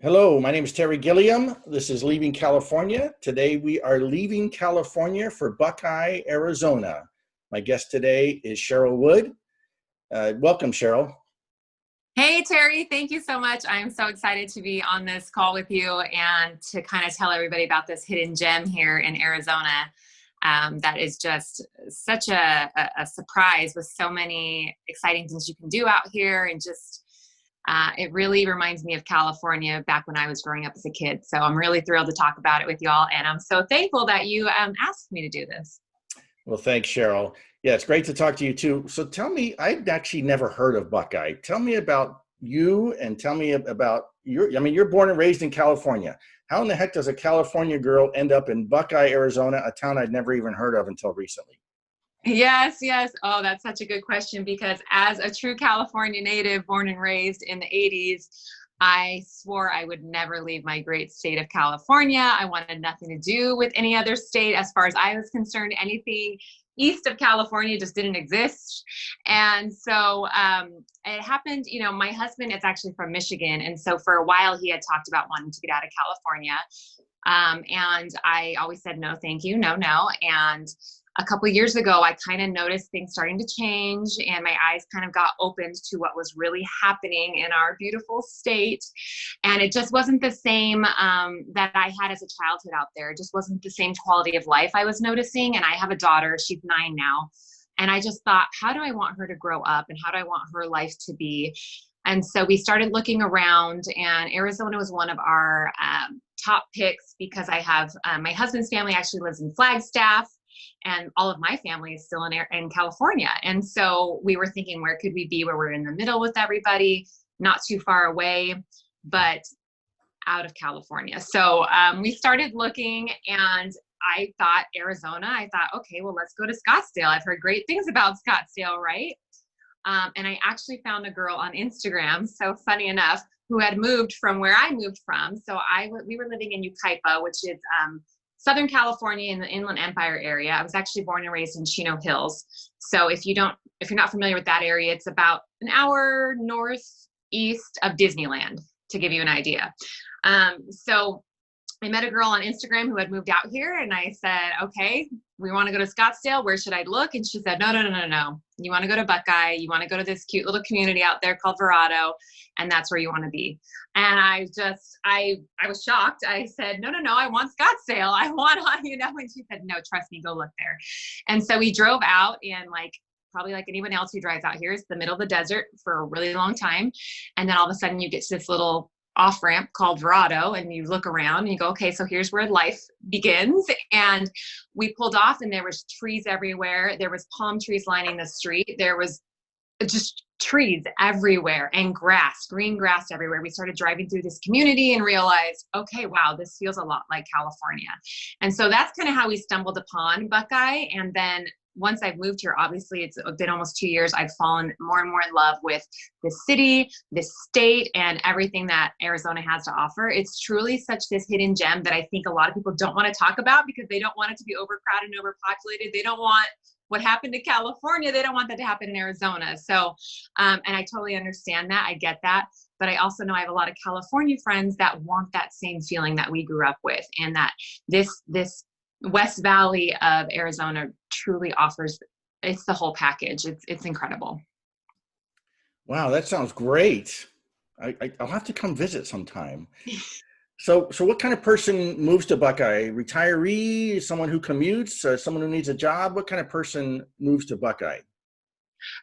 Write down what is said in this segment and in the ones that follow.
Hello, my name is Terry Gilliam. This is Leaving California. Today we are leaving California for Buckeye, Arizona. My guest today is Cheryl Wood. Welcome, Cheryl. Hey, Terry, thank you so much. I'm so excited to be on this call with you and to kind of tell everybody about this hidden gem here in Arizona. That is just such a surprise with so many exciting things you can do out here. And just, it really reminds me of California back when I was growing up as a kid. So I'm really thrilled to talk about it with y'all. And I'm so thankful that you asked me to do this. Well, thanks, Cheryl. Yeah, it's great to talk to you too. So tell me, I've actually never heard of Buckeye. Tell me about you and tell me about you're born and raised in California. How in the heck does a California girl end up in Buckeye, Arizona, a town I'd never even heard of until recently? Yes, yes. Oh, that's such a good question because as a true California native, born and raised in the 80s, I swore I would never leave my great state of California. I wanted nothing to do with any other state as far as I was concerned. Anything east of California just didn't exist. And so it happened, my husband is actually from Michigan. And so for a while he had talked about wanting to get out of California. And I always said, no, thank you. No, no. And a couple of years ago, I kind of noticed things starting to change and my eyes kind of got opened to what was really happening in our beautiful state. And it just wasn't the same that I had as a childhood out there. It just wasn't the same quality of life I was noticing. And I have a daughter, she's 9 now. And I just thought, how do I want her to grow up and how do I want her life to be? And so we started looking around and Arizona was one of our top picks because I have my husband's family actually lives in Flagstaff. And all of my family is still in California. And so we were thinking, where could we be where we're in the middle with everybody, not too far away, but out of California. So we started looking and I thought Arizona, I thought, okay, well, let's go to Scottsdale. I've heard great things about Scottsdale, right? And I actually found a girl on Instagram, so funny enough, who had moved from where I moved from. So we were living in Yucaipa, which is Southern California in the Inland Empire area. I was actually born and raised in Chino Hills. So if you're not familiar with that area, it's about an hour northeast of Disneyland, to give you an idea. So I met a girl on Instagram who had moved out here and I said, okay, we want to go to Scottsdale. Where should I look? And she said, no. You want to go to Buckeye. You want to go to this cute little community out there called Verado. And that's where you want to be. And I was shocked. I said, no, I want Scottsdale. I want, and she said, no, trust me, go look there. And so we drove out and probably like anyone else who drives out here, it's the middle of the desert for a really long time. And then all of a sudden you get to this little off ramp called Verado and you look around and you go, okay, so here's where life begins. And we pulled off and there was trees everywhere. There was palm trees lining the street. There was just trees everywhere and grass, green grass everywhere. We started driving through this community and realized, okay, wow, this feels a lot like California. And so that's kind of how we stumbled upon Buckeye. And then once I've moved here, obviously it's been almost 2 years, I've fallen more and more in love with this city, this state, and everything that Arizona has to offer. It's truly such this hidden gem that I think a lot of people don't want to talk about because they don't want it to be overcrowded and overpopulated. They don't want what happened to California. They don't want that to happen in Arizona. So, and I totally understand that. I get that. But I also know I have a lot of California friends that want that same feeling that we grew up with and that this West Valley of Arizona truly offers, it's the whole package. It's incredible. Wow, that sounds great. I'll have to come visit sometime. So what kind of person moves to Buckeye? Retiree, someone who commutes, someone who needs a job? What kind of person moves to Buckeye?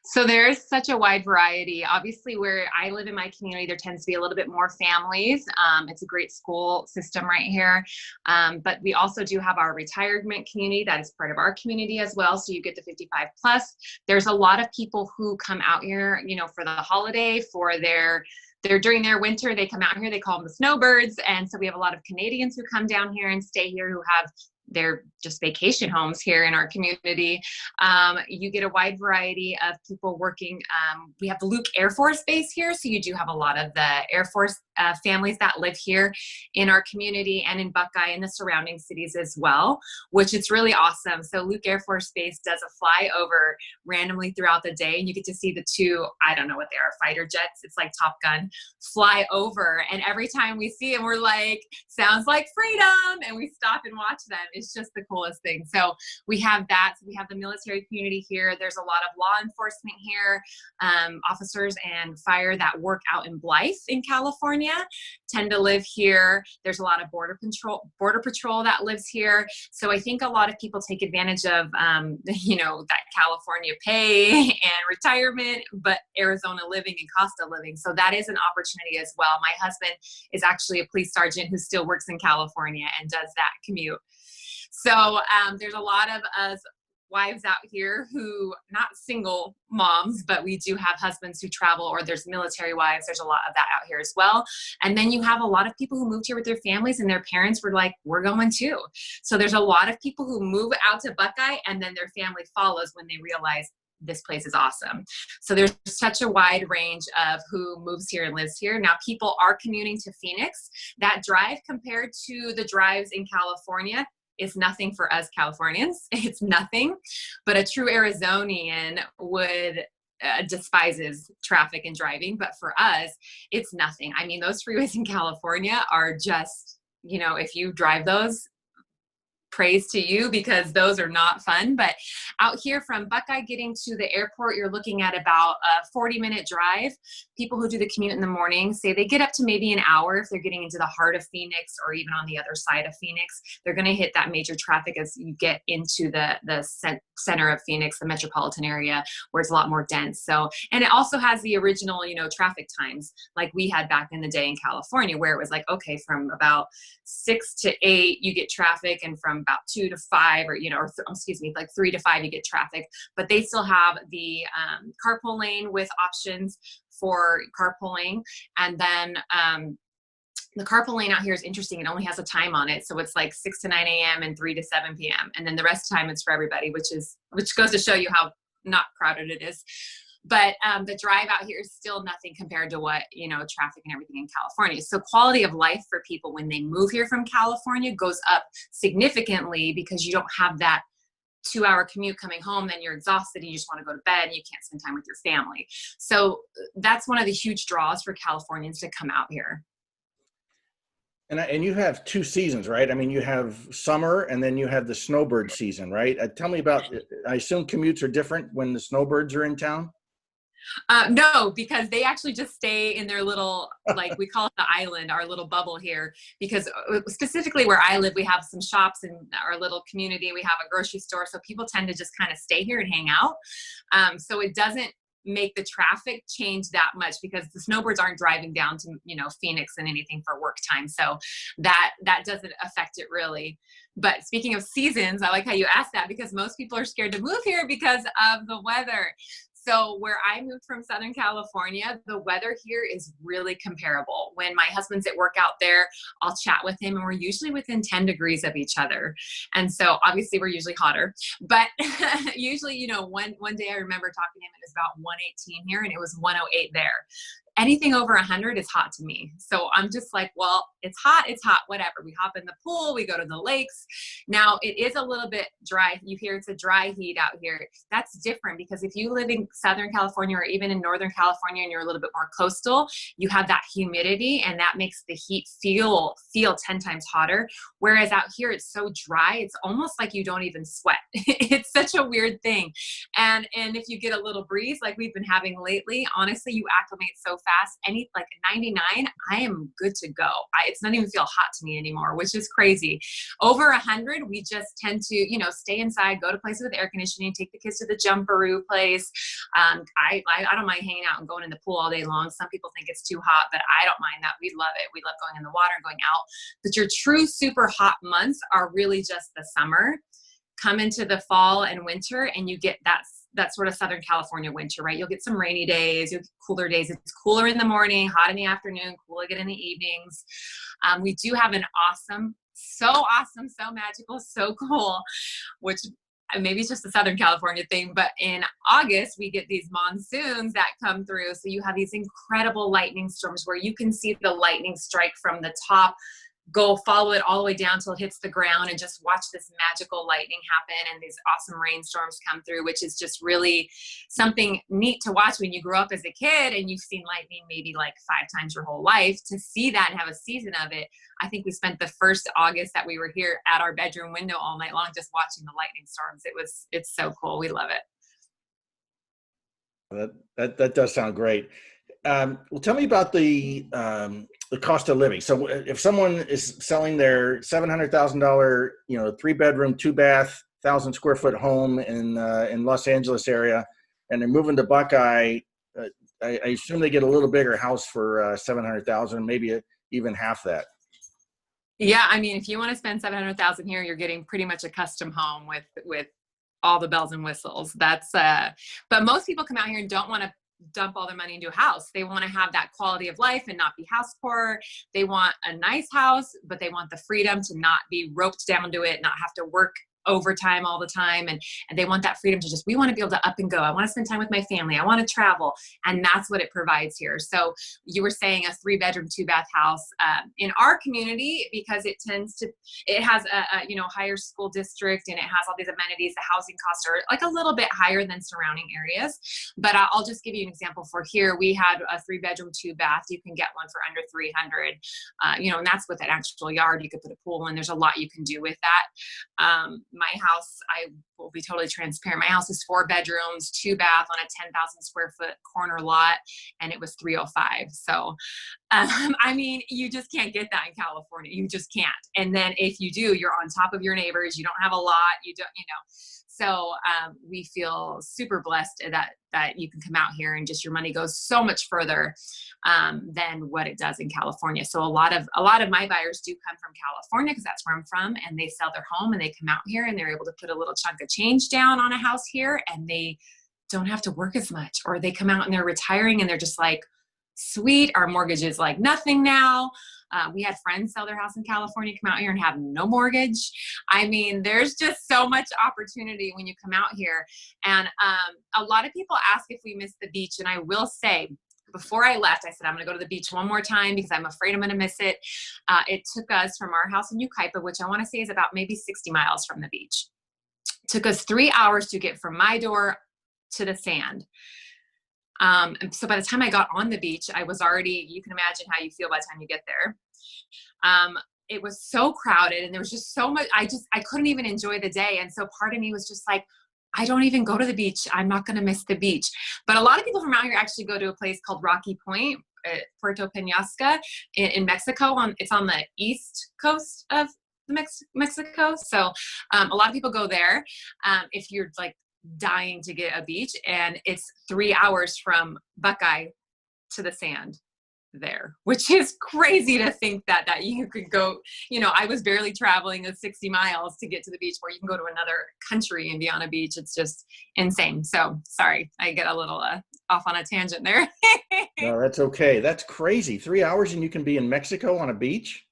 So there's such a wide variety. Obviously, where I live in my community, there tends to be a little bit more families. It's a great school system right here. But we also do have our retirement community that is part of our community as well. So you get the 55 plus. There's a lot of people who come out here, for the holiday, during their winter, they come out here, they call them the snowbirds. And so we have a lot of Canadians who come down here and stay here who have their just vacation homes here in our community. You get a wide variety of people working. We have the Luke Air Force Base here. So you do have a lot of the Air Force families that live here in our community and in Buckeye and the surrounding cities as well, which it's really awesome. So Luke Air Force Base does a flyover randomly throughout the day, and you get to see the two, I don't know what they are, fighter jets, it's like Top Gun, fly over. And every time we see them, we're like, sounds like freedom, and we stop and watch them. It's just the coolest thing. So we have that. So we have the military community here. There's a lot of law enforcement here, officers and fire that work out in Blythe in California tend to live here. There's a lot of border patrol that lives here. So I think a lot of people take advantage of, that California pay and retirement, but Arizona living and Costa living. So that is an opportunity as well. My husband is actually a police sergeant who still works in California and does that commute. So there's a lot of us wives out here who, not single moms, but we do have husbands who travel, or there's military wives. There's a lot of that out here as well. And then you have a lot of people who moved here with their families, and their parents were like, we're going too. So there's a lot of people who move out to Buckeye, and then their family follows when they realize this place is awesome. So there's such a wide range of who moves here and lives here. Now people are commuting to Phoenix. That drive compared to the drives in California is nothing for us Californians. It's nothing, but a true Arizonian would despises traffic and driving. But for us, it's nothing. I mean, those freeways in California are just, if you drive those, praise to you, because those are not fun. But out here from Buckeye getting to the airport, you're looking at about a 40-minute drive. People who do the commute in the morning say they get up to maybe an hour if they're getting into the heart of Phoenix or even on the other side of Phoenix. They're going to hit that major traffic as you get into the center of Phoenix, the metropolitan area, where it's a lot more dense. So, and it also has the original, traffic times like we had back in the day in California, where it was like, okay, from about 6 to 8 you get traffic, and from about 2 to 5, or like 3 to 5 you get traffic. But they still have the carpool lane with options for carpooling. And then the carpool lane out here is interesting. It only has a time on it. So it's like 6 to 9 a.m. and 3 to 7 p.m. And then the rest of the time it's for everybody, which goes to show you how not crowded it is. But the drive out here is still nothing compared to what, traffic and everything in California. So quality of life for people when they move here from California goes up significantly, because you don't have that 2-hour commute coming home, then you're exhausted and you just want to go to bed and you can't spend time with your family. So that's one of the huge draws for Californians to come out here. And you have 2 seasons, right? I mean, you have summer and then you have the snowbird season, right? Tell me about, I assume commutes are different when the snowbirds are in town? No, because they actually just stay in their little, like we call it the island, our little bubble here, because specifically where I live, we have some shops in our little community. We have a grocery store. So people tend to just kind of stay here and hang out. So it doesn't make the traffic change that much, because the snowbirds aren't driving down to, Phoenix and anything for work time. So that doesn't affect it really. But speaking of seasons, I like how you asked that, because most people are scared to move here because of the weather. So where I moved from Southern California, the weather here is really comparable. When my husband's at work out there, I'll chat with him, and we're usually within 10 degrees of each other. And so obviously we're usually hotter, but usually, one day I remember talking to him, it was about 118 here and it was 108 there. Anything over 100 is hot to me. So I'm just like, well, it's hot, whatever. We hop in the pool, we go to the lakes. Now it is a little bit dry. You hear it's a dry heat out here. That's different, because if you live in Southern California or even in Northern California and you're a little bit more coastal, you have that humidity, and that makes the heat feel 10 times hotter. Whereas out here, it's so dry, it's almost like you don't even sweat. It's such a weird thing. And if you get a little breeze like we've been having lately, honestly, you acclimate so fast. Like 99, I am good to go. It's not even feel hot to me anymore, which is crazy. Over 100, we just tend to, stay inside, go to places with air conditioning, take the kids to the Jumperoo place. I don't mind hanging out and going in the pool all day long. Some people think it's too hot, but I don't mind that. We love it. We love going in the water and going out. But your true super hot months are really just the summer. Come into the fall and winter, and you get that sort of Southern California winter, right? You'll get some rainy days, you'll get cooler days. It's cooler in the morning, hot in the afternoon, cool again in the evenings. We do have an awesome, so magical, so cool, which maybe it's just a Southern California thing, but in August, we get these monsoons that come through. So you have these incredible lightning storms where you can see the lightning strike from the top, go follow it all the way down till it hits the ground, and just watch this magical lightning happen and these awesome rainstorms come through, which is just really something neat to watch when you grow up as a kid and you've seen lightning maybe like 5 times your whole life. To see that and have a season of it, I think we spent the first August that we were here at our bedroom window all night long just watching the lightning storms. It's so cool. We love it. That does sound great. Well, tell me about the cost of living. So if someone is selling their $700,000, 3-bedroom, 2-bath, 1,000-square-foot home in Los Angeles area, and they're moving to Buckeye, I assume they get a little bigger house for $700,000, maybe even half that. Yeah, I mean, if you want to spend $700,000 here, you're getting pretty much a custom home with all the bells and whistles. But most people come out here and don't want to dump all their money into a house. They want to have that quality of life and not be house poor. They want a nice house, but they want the freedom to not be roped down to it, not have to work overtime all the time. And they want that freedom to just, we want to be able to up and go. I want to spend time with my family. I want to travel. And that's what it provides here. So you were saying a 3-bedroom, 2-bath house in our community, because it has a higher school district and it has all these amenities. The housing costs are like a little bit higher than surrounding areas. But I'll just give you an example. For here, we had a 3-bedroom, 2-bath. You can get one for under 300, and that's with an actual yard. You could put a pool in. There's a lot you can do with that. My house, I will be totally transparent. My house is 4 bedrooms, 2-bath on a 10,000-square-foot corner lot, and it was 305. So, I mean, you just can't get that in California. You just can't. And then if you do, you're on top of your neighbors. You don't have a lot. You don't. So we feel super blessed that you can come out here and just your money goes so much further than what it does in California. So a lot of my buyers do come from California because that's where I'm from, and they sell their home and they come out here and they're able to put a little chunk of change down on a house here, and they don't have to work as much, or they come out and they're retiring and they're just like, sweet, our mortgage is like nothing now. We had friends sell their house in California, come out here and have no mortgage. I mean, there's just so much opportunity when you come out here. And a lot of people ask if we miss the beach. And I will say, before I left, I said, I'm going to go to the beach one more time because I'm afraid I'm going to miss it. It took us from our house in Yucaipa, which I want to say is about maybe 60 miles from the beach. It took us 3 hours to get from my door to the sand. So by the time I got on the beach, I was already, you can imagine how you feel by the time you get there. It was so crowded and there was just so much, I couldn't even enjoy the day. And so part of me was just like, I don't even go to the beach. I'm not going to miss the beach. But a lot of people from out here actually go to a place called Rocky Point, Puerto Peñasca in Mexico. It's on the east coast of Mexico. So a lot of people go there if you're like dying to get a beach, and it's 3 hours from Buckeye to the sand there, which is crazy to think that you could go, I was barely traveling the 60 miles to get to the beach, where you can go to another country and be on a beach. It's just insane. So sorry, I get a little off on a tangent there. No, that's okay. That's crazy. 3 hours and you can be in Mexico on a beach?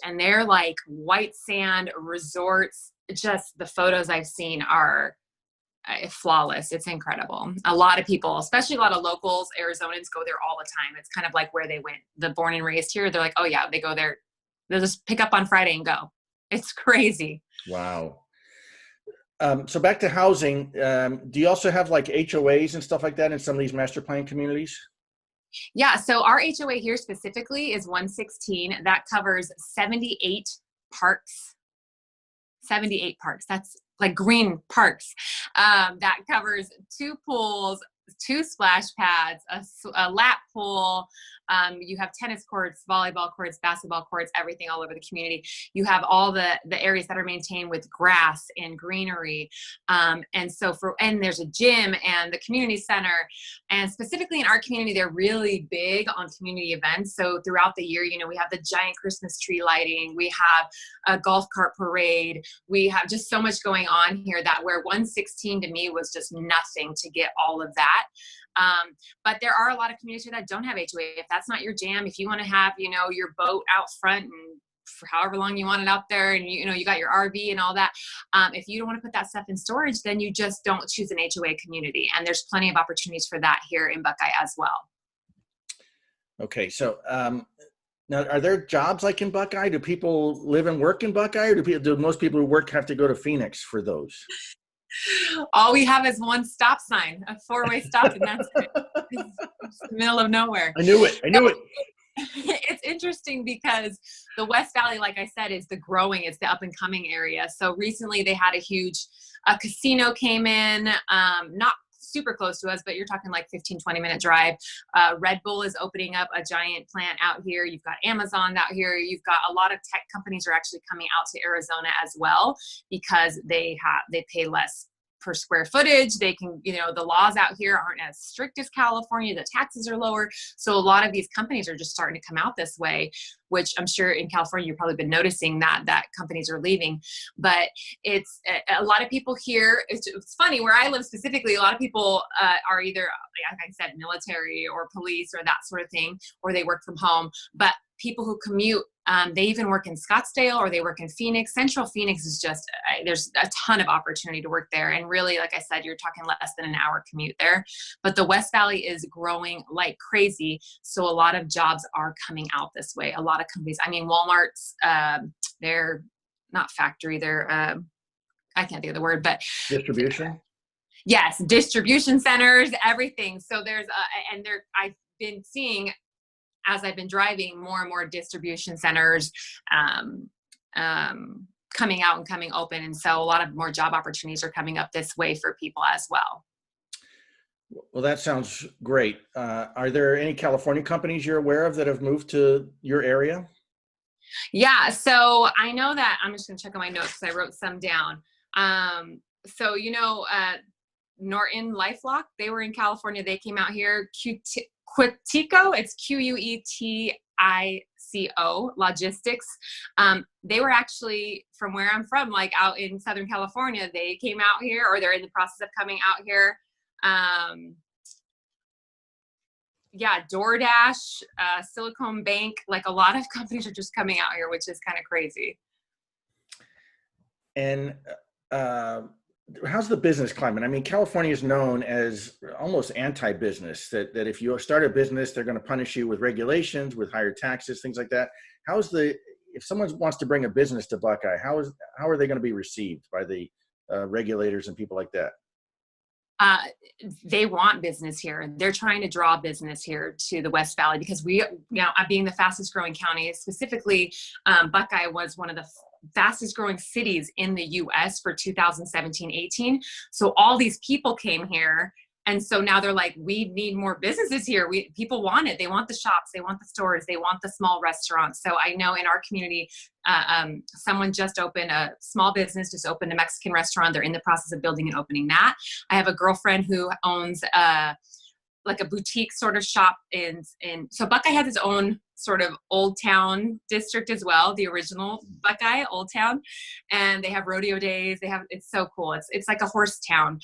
And they're like white sand resorts. Just the photos I've seen are flawless. It's incredible. A lot of people, especially a lot of locals, Arizonans, go there all the time. It's kind of like where they went. The born and raised here, they're like, oh yeah, they go there. They'll just pick up on Friday and go. It's crazy. Wow. So back to housing. Do you also have like HOAs and stuff like that in some of these master plan communities? Yeah. So our HOA here specifically is 116. That covers 78 parks. 78 parks. That's like green parks. That covers 2 pools, 2 splash pads, a lap pool. You have tennis courts, volleyball courts, basketball courts, everything all over the community. You have all the areas that are maintained with grass and greenery. And there's a gym and the community center. And specifically in our community, they're really big on community events. So throughout the year, we have the giant Christmas tree lighting. We have a golf cart parade. We have just so much going on here that where 116 to me was just nothing to get all of that. But there are a lot of communities here that don't have HOA. If that's not your jam, if you want to have, your boat out front and for however long you want it out there, and you got your RV and all that. If you don't want to put that stuff in storage, then you just don't choose an HOA community. And there's plenty of opportunities for that here in Buckeye as well. Okay, so now, are there jobs like in Buckeye? Do people live and work in Buckeye, or do most people who work have to go to Phoenix for those? All we have is one stop sign, a 4-way stop, and that's it. It's the middle of nowhere. I knew it. It's interesting because the West Valley, like I said, is it's the up and coming area. So recently they had a casino came in, not super close to us, but you're talking like 15-20 minute drive. Red Bull is opening up a giant plant out here. You've got Amazon out here. You've got a lot of tech companies are actually coming out to Arizona as well, because they pay less per square footage. They can, the laws out here aren't as strict as California. The taxes are lower. So a lot of these companies are just starting to come out this way, which I'm sure in California, you've probably been noticing that companies are leaving. But it's a lot of people here. It's funny where I live specifically, a lot of people are either, like I said, military or police or that sort of thing, or they work from home. But people who commute, they even work in Scottsdale or they work in Phoenix. Central Phoenix is just, there's a ton of opportunity to work there. And really, like I said, you're talking less than an hour commute there. But the West Valley is growing like crazy. So a lot of jobs are coming out this way. A lot of companies, Walmart's, they're not factory, they're, I can't think of the word, but distribution. Yes. Distribution centers, everything. So I've been seeing, as I've been driving, more and more distribution centers coming out and coming open. And so a lot of more job opportunities are coming up this way for people as well. Well, that sounds great. Are there any California companies you're aware of that have moved to your area? Yeah. So I know that, I'm just going to check on my notes because I wrote some down. Norton LifeLock, they were in California. They came out here. Quetico, it's Quetico Logistics. They were actually from where I'm from, like out in Southern California. They came out here, or they're in the process of coming out here. DoorDash, Silicon Bank, like a lot of companies are just coming out here, which is kind of crazy. And how's the business climate? California is known as almost anti-business, that if you start a business, they're going to punish you with regulations, with higher taxes, things like that. If someone wants to bring a business to Buckeye, how are they going to be received by the regulators and people like that? They want business here. They're trying to draw business here to the West Valley because being the fastest growing county, specifically, Buckeye was one of the fastest growing cities in the US for 2017-18. So all these people came here. And so now they're like, we need more businesses here. People want it. They want the shops. They want the stores. They want the small restaurants. So I know in our community, someone just opened a small business, just opened a Mexican restaurant. They're in the process of building and opening that. I have a girlfriend who owns like a boutique sort of shop so Buckeye has its own sort of Old Town district as well, the original Buckeye, Old Town. And they have rodeo days. It's so cool. It's like a horse town.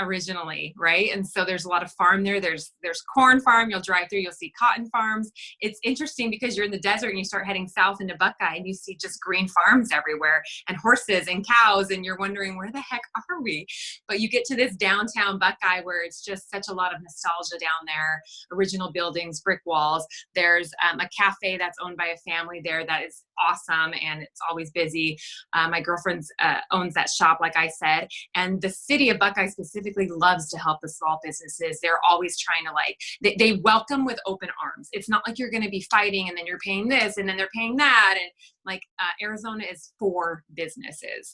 Originally, right? And so there's a lot of farm there. There's corn farm. You'll drive through, you'll see cotton farms. It's interesting because you're in the desert and you start heading south into Buckeye and you see just green farms everywhere and horses and cows, and you're wondering, where the heck are we? But you get to this downtown Buckeye where it's just such a lot of nostalgia down there, original buildings, brick walls. There's a cafe that's owned by a family there that is awesome, and it's always busy. My girlfriend owns that shop, like I said, and the city of Buckeye specifically loves to help the small businesses. They're always trying to they welcome with open arms. It's not like you're going to be fighting and then you're paying this and then they're paying that. And Arizona is for businesses.